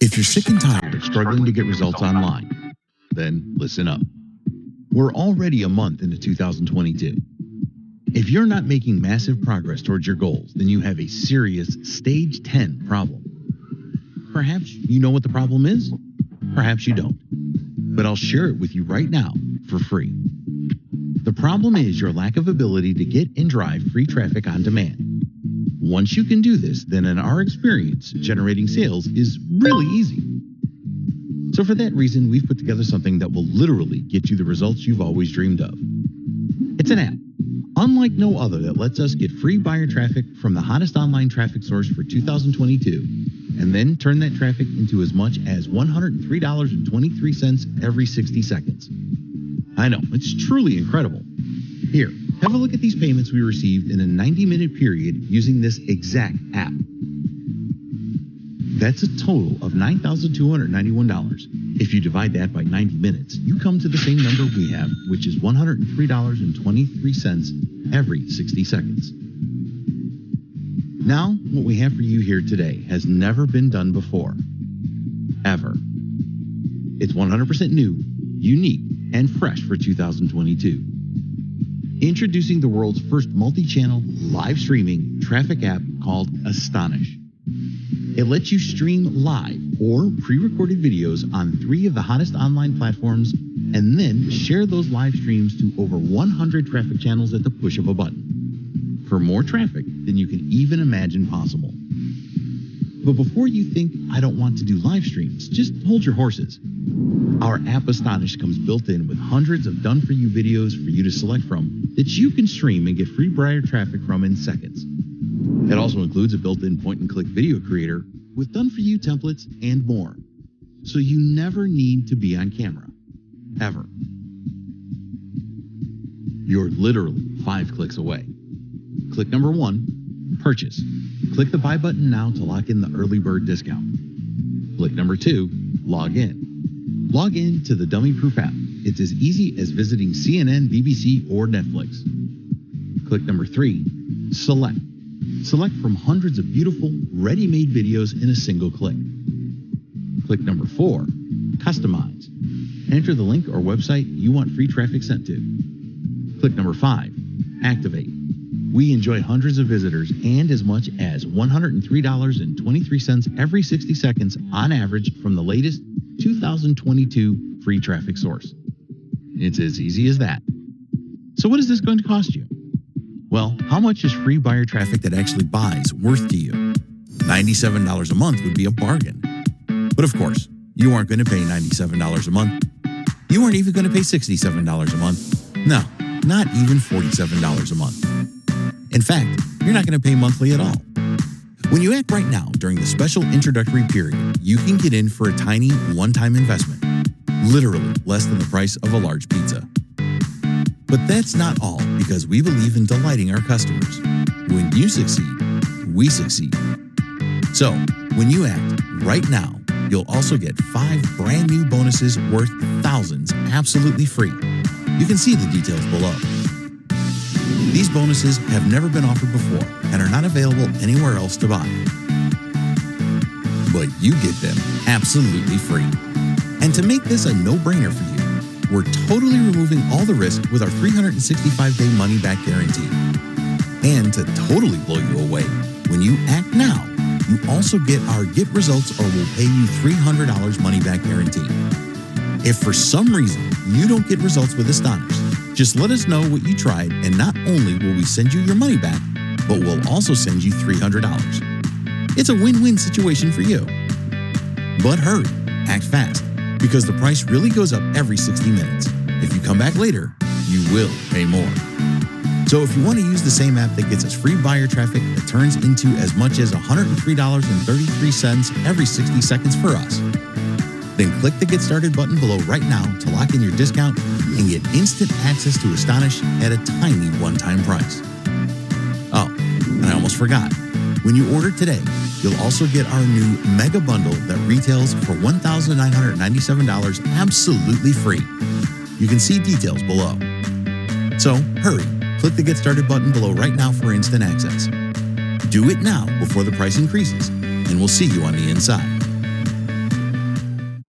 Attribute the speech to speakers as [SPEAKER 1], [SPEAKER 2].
[SPEAKER 1] If you're sick and tired of struggling to get results online, then listen up. We're already a month into 2022. If you're not making massive progress towards your goals, then you have a serious stage 10 problem. Perhaps you know what the problem is, perhaps you don't. But I'll share it with you right now for free. The problem is your lack of ability to get and drive free traffic on demand. Once you can do this, then in our experience, generating sales is really easy. So for that reason, we've put together something that will literally get you the results you've always dreamed of. It's an app, unlike no other, that lets us get free buyer traffic from the hottest online traffic source for 2022, and then turn that traffic into as much as $103.23 every 60 seconds. I know, it's truly incredible. Here, have a look at these payments we received in a 90-minute period using this exact app. That's a total of $9,291. If you divide that by 90 minutes, you come to the same number we have, which is $103.23 every 60 seconds. Now, what we have for you here today has never been done before. Ever. It's 100% new, unique, and fresh for 2022. Introducing the world's first multi-channel, live streaming traffic app called Astonish. It lets you stream live or pre-recorded videos on 3 of the hottest online platforms and then share those live streams to over 100 traffic channels at the push of a button. For more traffic than you can even imagine possible. But before you think, I don't want to do live streams, just hold your horses. Our app Astonish comes built in with hundreds of done-for-you videos for you to select from that you can stream and get free buyer traffic from in seconds. It also includes a built-in point-and-click video creator with done-for-you templates and more. So you never need to be on camera. Ever. You're literally 5 clicks away. Click number 1, purchase. Click the buy button now to lock in the early bird discount. Click number 2, log in. Log in to the dummy-proof app. It's as easy as visiting CNN, BBC, or Netflix. Click number 3, select. Select from hundreds of beautiful, ready-made videos in a single click. Click number 4, customize. Enter the link or website you want free traffic sent to. Click number 5, activate. We enjoy hundreds of visitors and as much as $103.23 every 60 seconds on average from the latest 2022 free traffic source. It's as easy as that. So what is this going to cost you? Well, how much is free buyer traffic that actually buys worth to you? $97 a month would be a bargain. But of course, you aren't going to pay $97 a month. You aren't even going to pay $67 a month. No, not even $47 a month. In fact, you're not going to pay monthly at all. When you act right now during the special introductory period, you can get in for a tiny one-time investment, literally less than the price of a large pizza. But that's not all, because we believe in delighting our customers. When you succeed, we succeed. So, when you act right now, you'll also get 5 brand new bonuses worth thousands absolutely free. You can see the details below. These bonuses have never been offered before and are not available anywhere else to buy. But you get them absolutely free. And to make this a no-brainer for you, we're totally removing all the risk with our 365-day money-back guarantee. And to totally blow you away, when you act now, you also get our get results or we'll pay you $300 money-back guarantee. If for some reason you don't get results with Astonish, just let us know what you tried, and not only will we send you your money back, but we'll also send you $300. It's a win-win situation for you. But hurry, act fast, because the price really goes up every 60 minutes. If you come back later, you will pay more. So if you want to use the same app that gets us free buyer traffic that turns into as much as $103.33 every 60 seconds for us, then click the Get Started button below right now to lock in your discount and get instant access to Astonish at a tiny one-time price. Oh, and I almost forgot. When you order today, you'll also get our new mega bundle that retails for $1,997 absolutely free. You can see details below. So hurry, click the Get Started button below right now for instant access. Do it now before the price increases, and we'll see you on the inside.